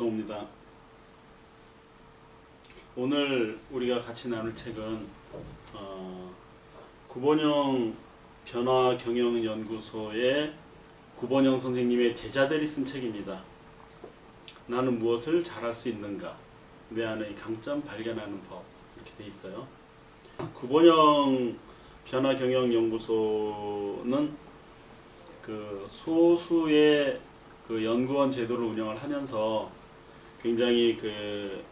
박성호입니다. 오늘 우리가 같이 나눌 책은 구본영 변화경영연구소의 구본영 선생님의 제자들이 쓴 책입니다. 나는 무엇을 잘할 수 있는가? 내 안의 강점 발견하는 법, 이렇게 돼 있어요. 구본영 변화경영연구소는 그 소수의 그 연구원 제도를 운영을 하면서 굉장히 그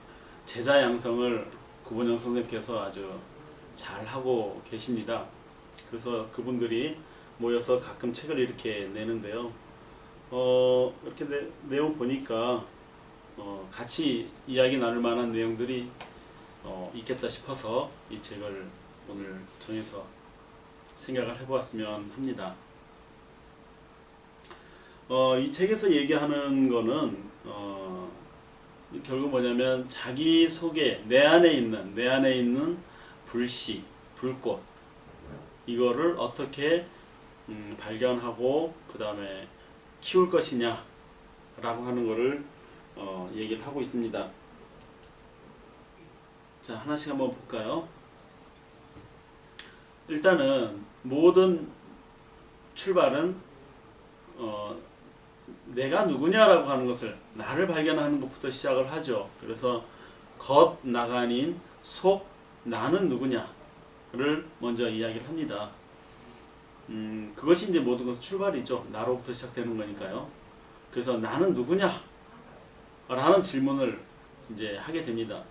제자 양성을 구본영 선생님께서 아주 잘 하고 계십니다. 그래서 그분들이 모여서 가끔 책을 이렇게 내는데요. 이렇게 내용 보니까 같이 이야기 나눌 만한 내용들이 있겠다 싶어서 이 책을 오늘 정해서 생각을 해보았으면 합니다. 이 책에서 얘기하는 거는 결국 뭐냐면 자기 속에 내 안에 있는 불씨, 불꽃, 이거를 어떻게 발견하고 그 다음에 키울 것이냐 라고 하는 거를 얘기를 하고 있습니다. 자, 하나씩 한번 볼까요? 일단은 모든 출발은 내가 누구냐라고 하는 것을, 나를 발견하는 것부터 시작을 하죠. 그래서 겉 나간인 속 나는 누구냐를 먼저 이야기를 합니다. 그것이 이제 모든 것의 출발이죠. 나로부터 시작되는 거니까요. 그래서 나는 누구냐? 라는 질문을 이제 하게 됩니다.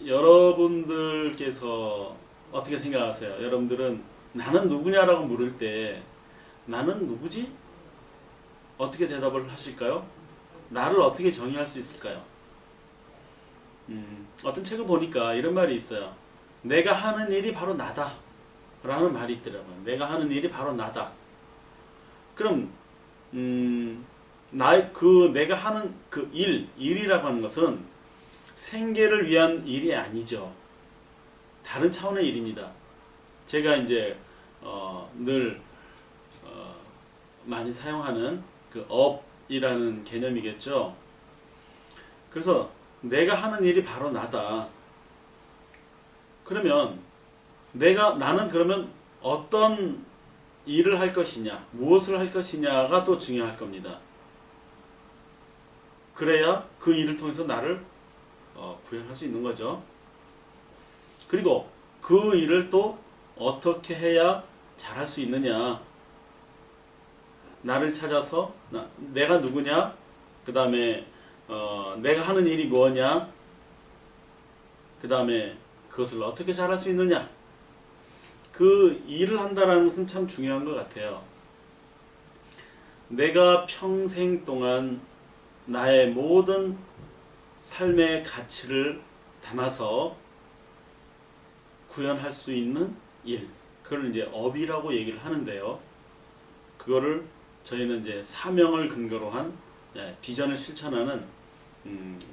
여러분들께서 어떻게 생각하세요? 여러분들은 나는 누구냐라고 물을 때 나는 누구지? 어떻게 대답을 하실까요? 나를 어떻게 정의할 수 있을까요? 어떤 책을 보니까 이런 말이 있어요. 내가 하는 일이 바로 나다 라는 말이 있더라고요. 내가 하는 일이 바로 나다. 그럼 내가 하는 그 일이라고 하는 것은 생계를 위한 일이 아니죠. 다른 차원의 일입니다. 제가 이제 늘 많이 사용하는 그 업이라는 개념이겠죠. 그래서 내가 하는 일이 바로 나다. 그러면 나는 그러면 어떤 일을 할 것이냐, 무엇을 할 것이냐가 또 중요할 겁니다. 그래야 그 일을 통해서 나를 구현할 수 있는 거죠. 그리고 그 일을 또 어떻게 해야 잘할 수 있느냐, 나를 찾아서 내가 누구냐, 그 다음에 내가 하는 일이 뭐냐, 그 다음에 그것을 어떻게 잘할 수 있느냐, 그 일을 한다는 것은 참 중요한 것 같아요. 내가 평생 동안 나의 모든 삶의 가치를 담아서 구현할 수 있는 일, 그걸 이제 업이라고 얘기를 하는데요. 그거를 저희는 이제 사명을 근거로 한 비전을 실천하는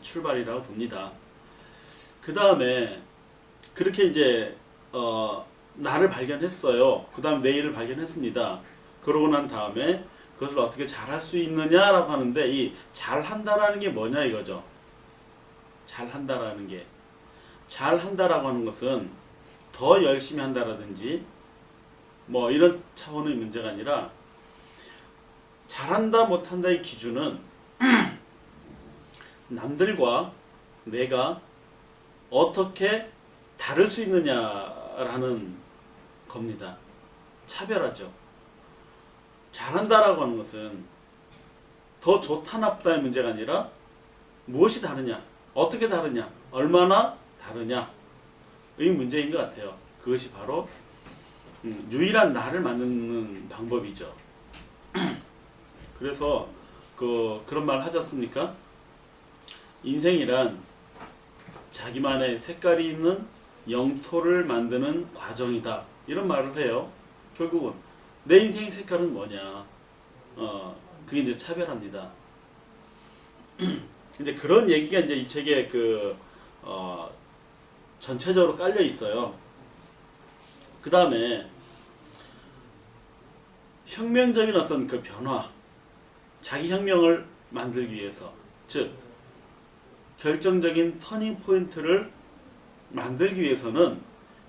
출발이라고 봅니다. 그 다음에 그렇게 이제 나를 발견했어요. 그 다음 내 일을 발견했습니다. 그러고 난 다음에 그것을 어떻게 잘할 수 있느냐라고 하는데, 이 잘한다라는 게 뭐냐 이거죠. 잘한다라는 게, 잘한다라고 하는 것은 더 열심히 한다라든지 뭐 이런 차원의 문제가 아니라, 잘한다 못한다의 기준은 남들과 내가 어떻게 다를 수 있느냐라는 겁니다. 차별하죠. 잘한다라고 하는 것은 더 좋다 나쁘다의 문제가 아니라 무엇이 다르냐, 어떻게 다르냐, 얼마나 다르냐의 문제인 것 같아요. 그것이 바로 유일한 나를 만드는 방법이죠. 그래서 그런 말 하지 않습니까? 인생이란 자기만의 색깔이 있는 영토를 만드는 과정이다, 이런 말을 해요. 결국은 내 인생의 색깔은 뭐냐, 그게 이제 차별합니다. 이제 그런 얘기가 이제 이 책에 전체적으로 깔려 있어요. 그 다음에 혁명적인 어떤 그 변화, 자기 혁명을 만들기 위해서 즉 결정적인 터닝 포인트를 만들기 위해서는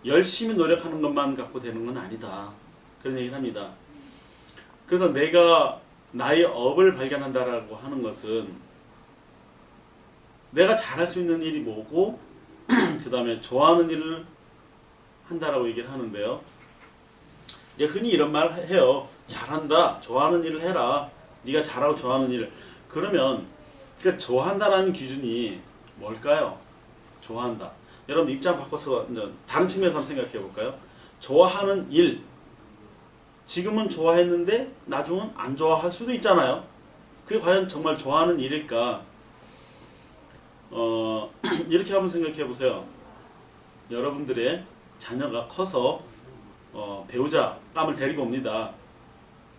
열심히 노력하는 것만 갖고 되는 건 아니다. 그런 얘기를 합니다. 그래서 내가 나의 업을 발견한다라고 하는 것은 내가 잘할 수 있는 일이 뭐고 그 다음에 좋아하는 일을 한다라고 얘기를 하는데요. 이제 흔히 이런 말 해요. 잘한다. 좋아하는 일을 해라. 네가 잘하고 좋아하는 일을. 그러면 그 좋아한다라는 기준이 뭘까요? 좋아한다. 여러분 입장 바꿔서 다른 측면에서 한번 생각해 볼까요? 좋아하는 일. 지금은 좋아했는데 나중은 안 좋아할 수도 있잖아요. 그게 과연 정말 좋아하는 일일까? 이렇게 한번 생각해 보세요. 여러분들의 자녀가 커서 배우자 감을 데리고 옵니다.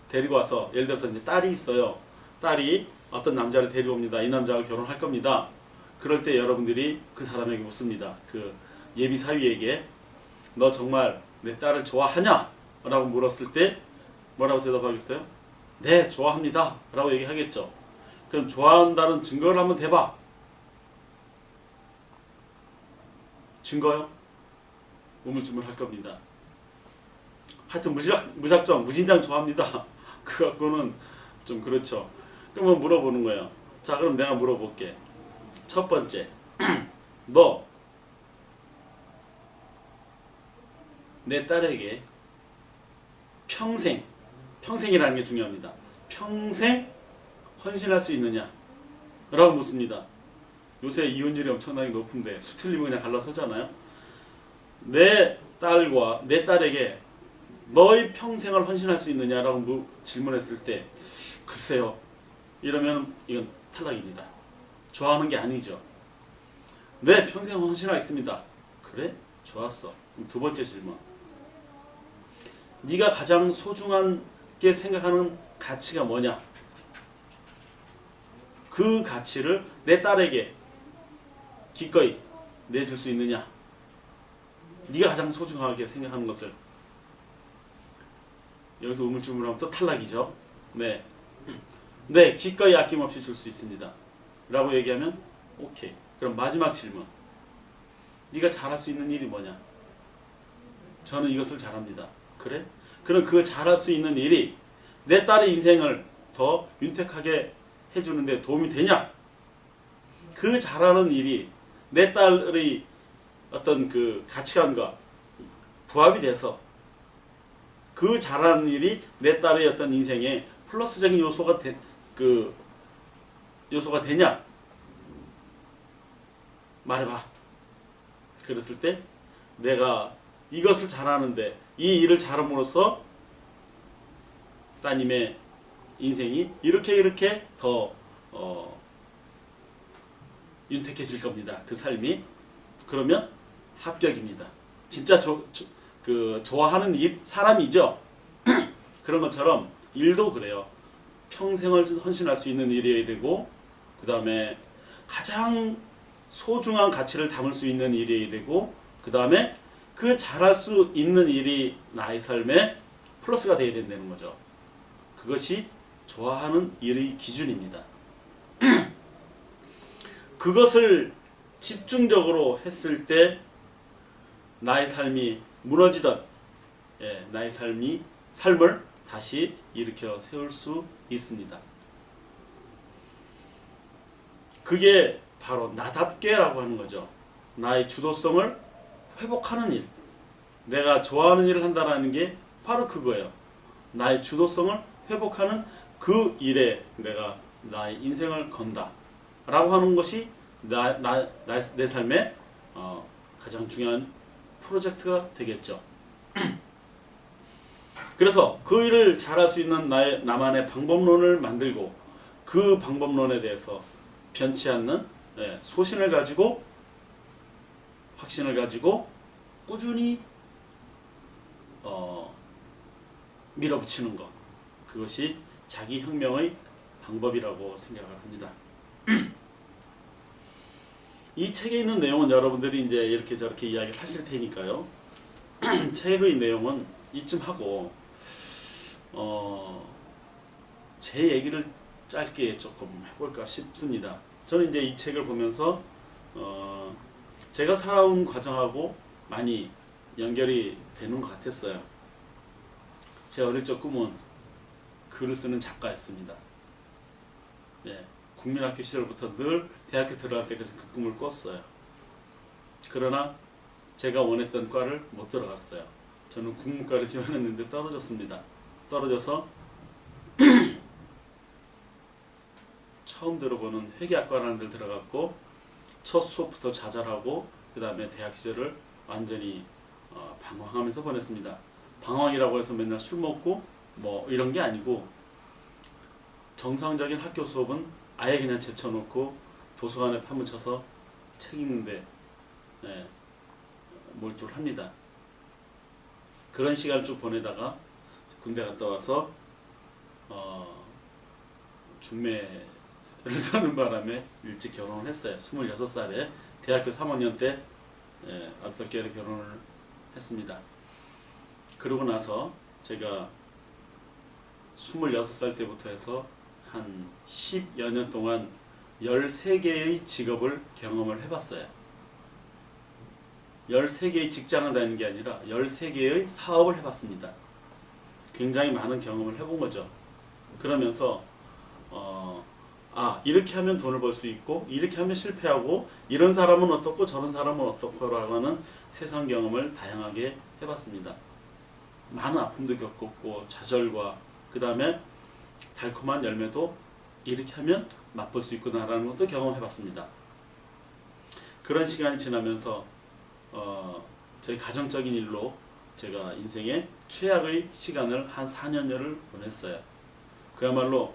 데리고 와서 예를 들어서 이제 딸이 있어요. 딸이 어떤 남자를 데리고 옵니다. 이 남자와 결혼할 겁니다. 그럴 때 여러분들이 그 사람에게 묻습니다. 그 예비 사위에게 너 정말 내 딸을 좋아하냐? 라고 물었을 때 뭐라고 대답하겠어요? 네, 좋아합니다. 라고 얘기하겠죠. 그럼 좋아한다는 증거를 한번 대봐. 증거요? 우물쭈물 할 겁니다. 하여튼 무작정 무진장 좋아합니다. 그 갖고는 좀 그렇죠. 그러면 물어보는 거예요. 자, 그럼 내가 물어볼게. 첫 번째, 너 내 딸에게 평생이라는 게 중요합니다. 평생 헌신할 수 있느냐? 라고 묻습니다. 요새 이혼율이 엄청나게 높은데 수틀리면 그냥 갈라서잖아요. 내 딸에게 너의 평생을 헌신할 수 있느냐라고 질문했을 때 글쎄요. 이러면 이건 탈락입니다. 좋아하는 게 아니죠. 네, 평생 헌신하겠습니다. 그래? 좋았어. 그럼 두 번째 질문. 네가 가장 소중하게 생각하는 가치가 뭐냐? 그 가치를 내 딸에게 기꺼이 내줄 수 있느냐? 네가 가장 소중하게 생각하는 것을. 여기서 우물쭈물하면 또 탈락이죠. 네, 기꺼이 아낌없이 줄 수 있습니다. 라고 얘기하면 오케이. 그럼 마지막 질문. 네가 잘할 수 있는 일이 뭐냐? 저는 이것을 잘합니다. 그래? 그럼 그 잘할 수 있는 일이 내 딸의 인생을 더 윤택하게 해주는데 도움이 되냐? 그 잘하는 일이 내 딸의 어떤 그 가치관과 부합이 돼서 그 잘하는 일이 내 딸의 어떤 인생에 플러스적인 요소가 되냐? 말해봐. 그랬을 때 내가 이것을 잘하는데 이 일을 잘함으로써 따님의 인생이 이렇게 더 윤택해질 겁니다. 그 삶이. 그러면 합격입니다. 진짜 좋아하는 사람이죠. 그런 것처럼 일도 그래요. 평생을 헌신할 수 있는 일이어야 되고 그 다음에 가장 소중한 가치를 담을 수 있는 일이어야 되고 그 다음에 그 잘할 수 있는 일이 나의 삶에 플러스가 되어야 된다는 거죠. 그것이 좋아하는 일의 기준입니다. 그것을 집중적으로 했을 때 나의 삶이 무너지던 나의 삶을 다시 일으켜 세울 수 있습니다. 그게 바로 나답게라고 하는 거죠. 나의 주도성을 회복하는 일. 내가 좋아하는 일을 한다는 게 바로 그거예요. 나의 주도성을 회복하는 그 일에 내가 나의 인생을 건다 라고 하는 것이 내 삶의 가장 중요한 프로젝트가 되겠죠. 그래서 그 일을 잘할 수 있는 나만의 방법론을 만들고 그 방법론에 대해서 변치 않는 소신을 가지고 확신을 가지고 꾸준히 밀어붙이는 것. 그것이 자기혁명의 방법이라고 생각을 합니다. 이 책에 있는 내용은 여러분들이 이제 이렇게 저렇게 이야기를 하실 테니까요. 책의 내용은 이쯤 하고 제 얘기를 짧게 조금 해볼까 싶습니다. 저는 이제 이 책을 보면서 제가 살아온 과정하고 많이 연결이 되는 것 같았어요. 제 어릴 적 꿈은 글을 쓰는 작가였습니다. 예, 국민학교 시절부터 늘 대학교 들어갈 때까지 그 꿈을 꿨어요. 그러나 제가 원했던 과를 못 들어갔어요. 저는 국문과를 지원했는데 떨어졌습니다. 떨어져서 처음 들어보는 회계학과라는 데를 들어갔고 첫 수업부터 좌절하고 그 다음에 대학 시절을 완전히 방황하면서 보냈습니다. 방황이라고 해서 맨날 술 먹고 뭐 이런 게 아니고 정상적인 학교 수업은 아예 그냥 제쳐놓고 도서관에 파묻혀서 책 읽는데 몰두를 합니다. 그런 시간을 쭉 보내다가 군대 갔다 와서 중매를 사는 바람에 일찍 결혼을 했어요. 26살에 대학교 3학년 때 얼떨결에 결혼을 했습니다. 그러고 나서 제가 26살 때부터 해서 한 10여 년 동안 13개의 직업을 경험을 해봤어요. 13개의 직장을 다니는 게 아니라 13개의 사업을 해봤습니다. 굉장히 많은 경험을 해본 거죠. 그러면서 이렇게 하면 돈을 벌 수 있고 이렇게 하면 실패하고 이런 사람은 어떻고 저런 사람은 어떻고라고 하는 세상 경험을 다양하게 해봤습니다. 많은 아픔도 겪었고 좌절과 그 다음에 달콤한 열매도 이렇게 하면 맛볼 수 있구나라는 것도 경험해봤습니다. 그런 시간이 지나면서 저희 가정적인 일로 제가 인생의 최악의 시간을 한 4년여를 보냈어요. 그야말로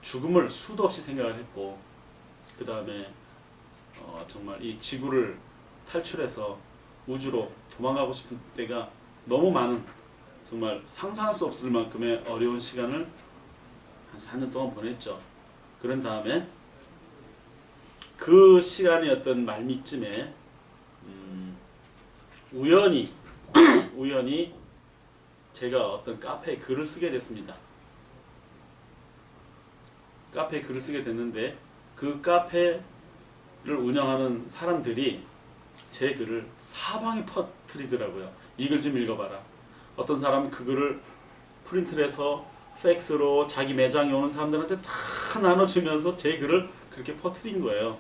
죽음을 수도 없이 생각을 했고 그 다음에 정말 이 지구를 탈출해서 우주로 도망가고 싶은 때가 너무 많은 정말 상상할 수 없을 만큼의 어려운 시간을 한 4년 동안 보냈죠. 그런 다음에 그 시간이 어떤 말미쯤에 우연히 제가 어떤 카페에 글을 쓰게 됐습니다. 카페에 글을 쓰게 됐는데 그 카페를 운영하는 사람들이 제 글을 사방에 퍼뜨리더라고요. 이 글 좀 읽어봐라. 어떤 사람은 그 글을 프린트를 해서 팩스로 자기 매장에 오는 사람들한테 다 나눠주면서 제 글을 그렇게 퍼뜨린 거예요.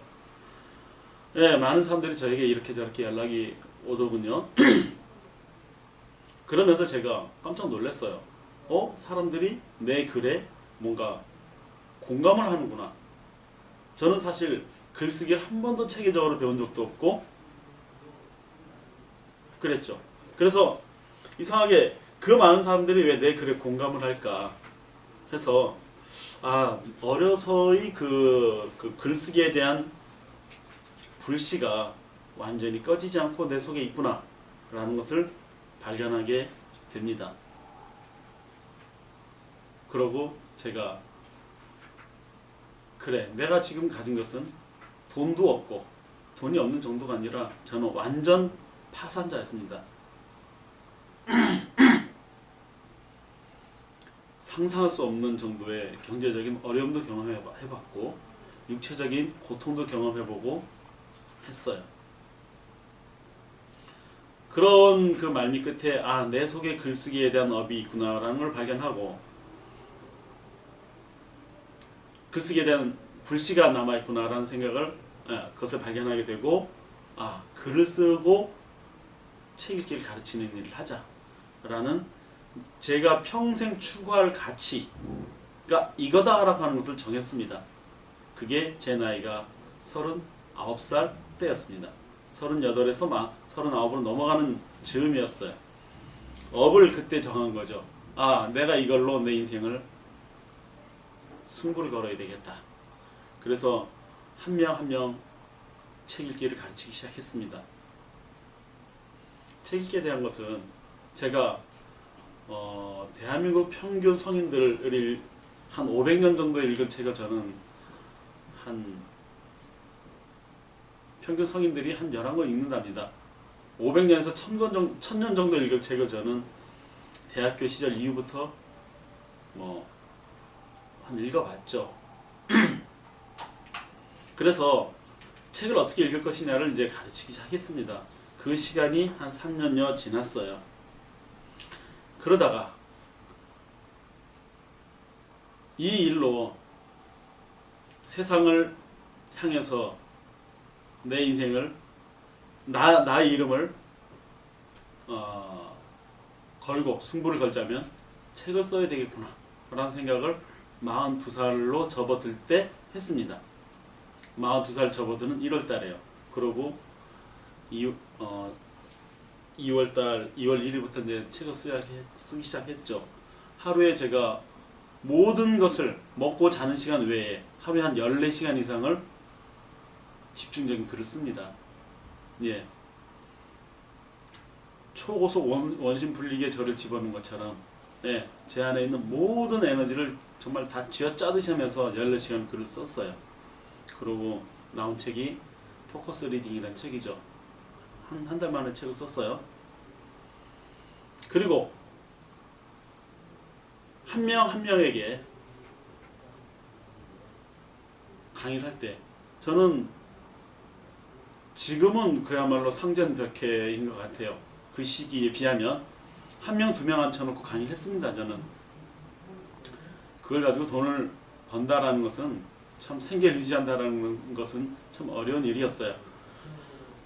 네, 많은 사람들이 저에게 이렇게 저렇게 연락이 오더군요. 그러면서 제가 깜짝 놀랐어요. 사람들이 내 글에 뭔가 공감을 하는구나. 저는 사실 글쓰기를 한 번도 체계적으로 배운 적도 없고 그랬죠. 그래서 이상하게 그 많은 사람들이 왜 내 글에 공감을 할까 해서 어려서의 그 글쓰기에 대한 불씨가 완전히 꺼지지 않고 내 속에 있구나 라는 것을 발견하게 됩니다. 그러고 제가 그래, 내가 지금 가진 것은 돈도 없고 돈이 없는 정도가 아니라 저는 완전 파산자였습니다. 상상할 수 없는 정도의 경제적인 어려움도 경험해봤고 육체적인 고통도 경험해보고 했어요. 그런 그 말미 끝에 내 속에 글쓰기에 대한 업이 있구나라는 걸 발견하고 글쓰기에 대한 불씨가 남아있구나라는 생각을 그것을 발견하게 되고 글을 쓰고 책 읽기를 가르치는 일을 하자라는 제가 평생 추구할 가치가 이거다라고 하는 것을 정했습니다. 그게 제 나이가 39살 때였습니다. 38에서 39으로 넘어가는 즈음이었어요. 업을 그때 정한 거죠. 내가 이걸로 내 인생을 승부를 걸어야 되겠다. 그래서 한 명 한 명 책 읽기를 가르치기 시작했습니다. 책 읽기에 대한 것은 제가 대한민국 평균 성인들이 한 500년 정도 읽은 책을 저는 평균 성인들이 한 11권 읽는답니다. 500년에서 1000년 정도 읽은 책을 저는 대학교 시절 이후부터 한 읽어봤죠. 그래서 책을 어떻게 읽을 것이냐를 이제 가르치기 시작했습니다. 그 시간이 한 3년여 지났어요. 그러다가 이 일로 세상을 향해서 내 인생을 나의 이름을 걸고 승부를 걸자면 책을 써야 되겠구나 라는 생각을 42살로 접어들 때 했습니다. 42살 접어드는 1월달에요. 그러고 2월달 2월 1일부터 이제 책을 쓰기 시작했죠. 하루에 제가 모든 것을 먹고 자는 시간 외에 하루에 한 14시간 이상을 집중적인 글을 씁니다. 예. 초고속 원심 분리기에 저를 집어넣은 것처럼 예, 제 안에 있는 모든 에너지를 정말 다 쥐어짜듯이 하면서 14시간 글을 썼어요. 그러고 나온 책이 포커스 리딩이라는 책이죠. 한 달 만에 책을 썼어요. 그리고 한 명 한 명에게 강의를 할 때 저는 지금은 그야말로 상전벽해인 것 같아요. 그 시기에 비하면 한 명, 두 명 앉혀놓고 강의를 했습니다. 저는 그걸 가지고 돈을 번다라는 것은 참 생계를 유지한다라는 것은 참 어려운 일이었어요.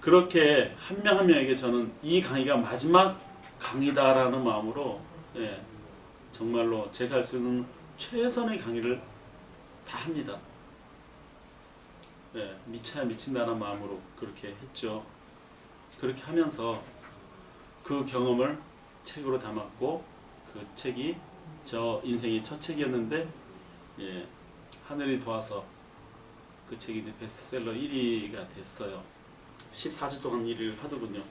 그렇게 한 명 한 명에게 저는 이 강의가 마지막 강의다라는 마음으로 예, 정말로 제가 할 수 있는 최선의 강의를 다 합니다. 예, 미쳐야 미친다는 마음으로 그렇게 했죠. 그렇게 하면서 그 경험을 책으로 담았고 그 책이 저 인생의 첫 책이었는데 예, 하늘이 도와서 그 책이 베스트셀러 1위가 됐어요. 14주 동안 1위를 하더군요.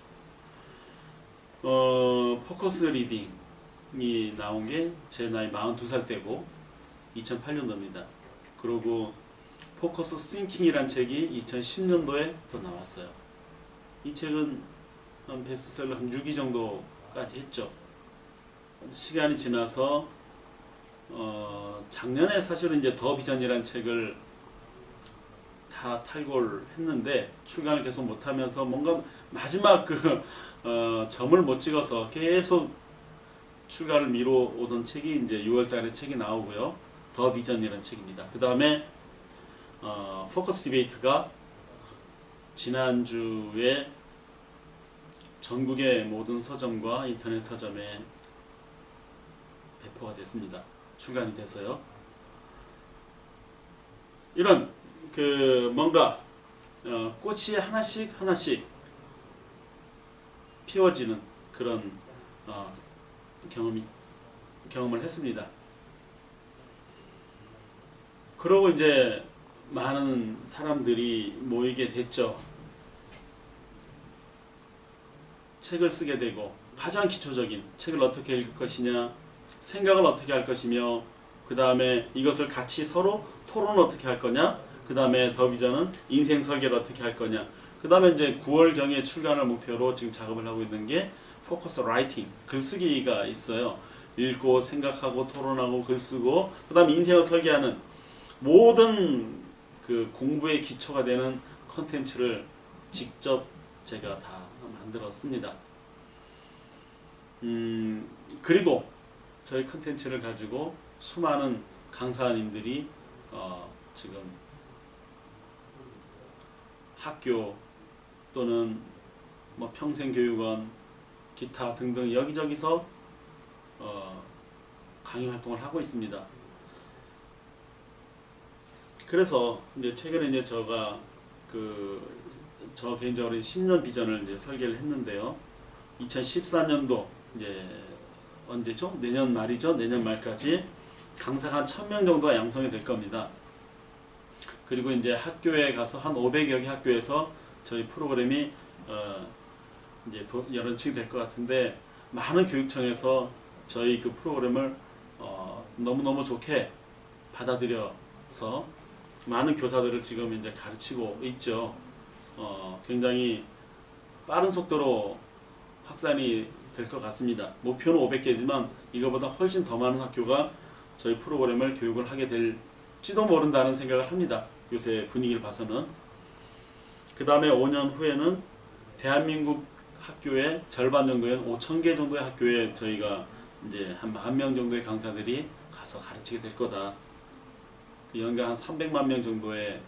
포커스 리딩이 나온 게 제 나이 42살 때고 2008년도입니다. 그리고 포커스 싱킹이란 책이 2010년도에 또 나왔어요. 이 책은 한 베스트셀러 한 6위 정도까지 했죠. 시간이 지나서 작년에 사실은 이제 더 비전이라는 책을 다 탈고를 했는데 출간을 계속 못하면서 뭔가 마지막 점을 못 찍어서 계속 출간을 미뤄오던 책이 이제 6월달에 책이 나오고요. 더 비전이라는 책입니다. 그 다음에 포커스 디베이트가 지난주에 전국의 모든 서점과 인터넷 서점에 배포가 됐습니다. 출간이 돼서요. 이런 뭔가 꽃이 하나씩 피워지는 그런 경험을 했습니다. 그러고 이제 많은 사람들이 모이게 됐죠. 책을 쓰게 되고 가장 기초적인 책을 어떻게 읽을 것이냐, 생각을 어떻게 할 것이며, 그 다음에 이것을 같이 서로 토론을 어떻게 할 거냐, 그 다음에 더 비전은 인생 설계를 어떻게 할 거냐, 그 다음에 이제 9월경에 출간을 목표로 지금 작업을 하고 있는 게 포커스 라이팅, 글쓰기가 있어요. 읽고 생각하고 토론하고 글쓰고 그 다음에 인생을 설계하는 모든 그 공부의 기초가 되는 컨텐츠를 직접 제가 다 만들었습니다. 그리고 저희 컨텐츠를 가지고 수많은 강사님들이 지금 학교 또는 뭐 평생교육원, 기타 등등 여기저기서 강의 활동을 하고 있습니다. 그래서 이제 최근에 이제 제가 저 개인적으로 10년 비전을 이제 설계를 했는데요. 2014년도 이제 언제죠? 내년 말이죠. 내년 말까지 강사가 한 1000명 정도가 양성이 될 겁니다. 그리고 이제 학교에 가서 한 500여 개 학교에서 저희 프로그램이 이제 런칭이 될 것 같은데, 많은 교육청에서 저희 그 프로그램을 너무너무 좋게 받아들여서 많은 교사들을 지금 이제 가르치고 있죠. 굉장히 빠른 속도로 확산이 될 것 같습니다. 목표는 500개지만 이거보다 훨씬 더 많은 학교가 저희 프로그램을 교육을 하게 될지도 모른다는 생각을 합니다. 요새 분위기를 봐서는. 그 다음에 5년 후에는 대한민국 학교의 절반 정도인 5,000개 정도의 학교에 저희가 이제 한 10,000명 정도의 강사들이 가서 가르치게 될 거다. 연간 한 300만 명 정도의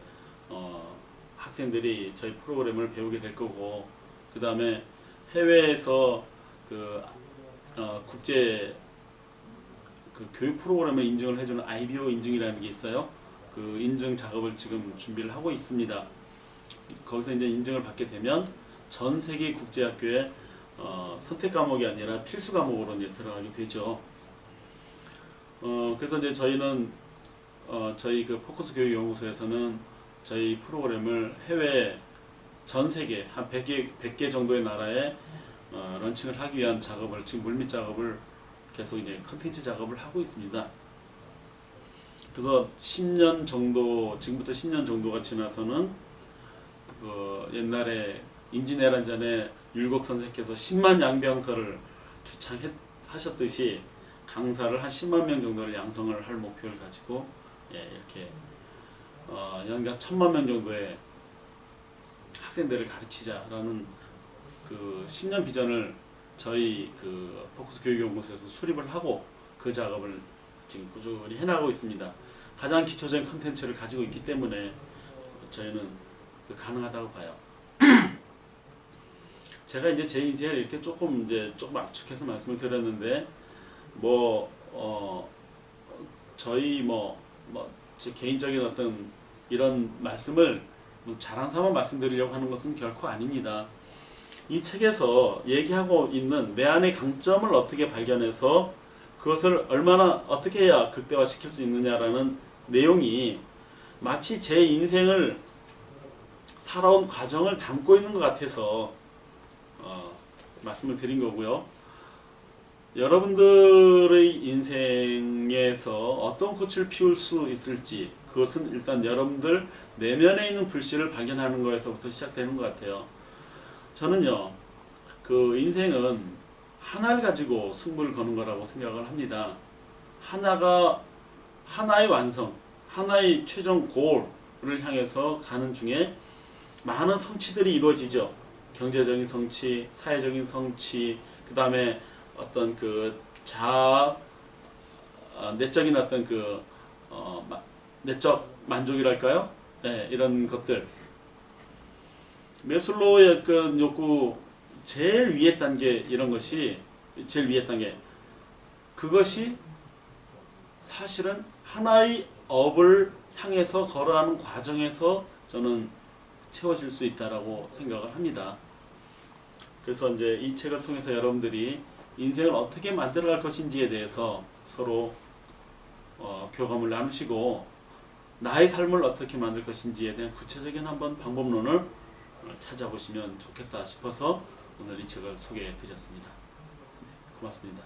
학생들이 저희 프로그램을 배우게 될 거고, 그 다음에 해외에서 국제 교육 프로그램을 인증을 해주는 IBO 인증이라는 게 있어요. 그 인증 작업을 지금 준비를 하고 있습니다. 거기서 이제 인증을 받게 되면 전 세계 국제학교에 선택 과목이 아니라 필수 과목으로 이제 들어가게 되죠. 그래서 이제 저희는 저희 그 포커스 교육 연구소에서는 저희 프로그램을 해외 전 세계 한 100개 정도의 나라에 런칭을 하기 위한 작업을, 지금 물밑 작업을 계속 이제 컨텐츠 작업을 하고 있습니다. 그래서 10년 정도, 지금부터 10년 정도가 지나서는 옛날에 임진왜란전에 율곡 선생께서 10만 양병설을 주창하셨듯이 강사를 한 10만 명 정도를 양성을 할 목표를 가지고 이렇게 연간 1,000만 명 정도의 학생들을 가르치자라는 그 10년 비전을 저희 그 포커스 교육연구소에서 수립을 하고 그 작업을 지금 꾸준히 해나가고 있습니다. 가장 기초적인 컨텐츠를 가지고 있기 때문에 저희는 가능하다고 봐요. 제가 이제 제 인생을 이렇게 조금 압축해서 말씀을 드렸는데, 저희 제 개인적인 어떤 이런 말씀을 자랑 삼아 말씀드리려고 하는 것은 결코 아닙니다. 이 책에서 얘기하고 있는 내 안의 강점을 어떻게 발견해서 그것을 얼마나 어떻게 해야 극대화시킬 수 있느냐라는 내용이 마치 제 인생을 살아온 과정을 담고 있는 것 같아서 말씀을 드린 거고요. 여러분들의 인생에서 어떤 꽃을 피울 수 있을지, 그것은 일단 여러분들 내면에 있는 불씨를 발견하는 거에서부터 시작되는 것 같아요. 저는요, 그 인생은 하나를 가지고 승부를 거는 거라고 생각을 합니다. 하나의 완성, 하나의 최종 골을 향해서 가는 중에 많은 성취들이 이루어지죠. 경제적인 성취, 사회적인 성취, 그 다음에 어떤 그 내적인 어떤 내적 만족이랄까요? 네, 이런 것들. 매슬로우의 그 욕구 제일 위에 단계, 이런 것이 제일 위에 단계, 그것이 사실은 하나의 업을 향해서 걸어가는 과정에서 저는 채워질 수 있다라고 생각을 합니다. 그래서 이제 이 책을 통해서 여러분들이 인생을 어떻게 만들어갈 것인지에 대해서 서로 교감을 나누시고, 나의 삶을 어떻게 만들 것인지에 대한 구체적인 한번 방법론을 찾아보시면 좋겠다 싶어서 오늘 이 책을 소개해 드렸습니다. 고맙습니다.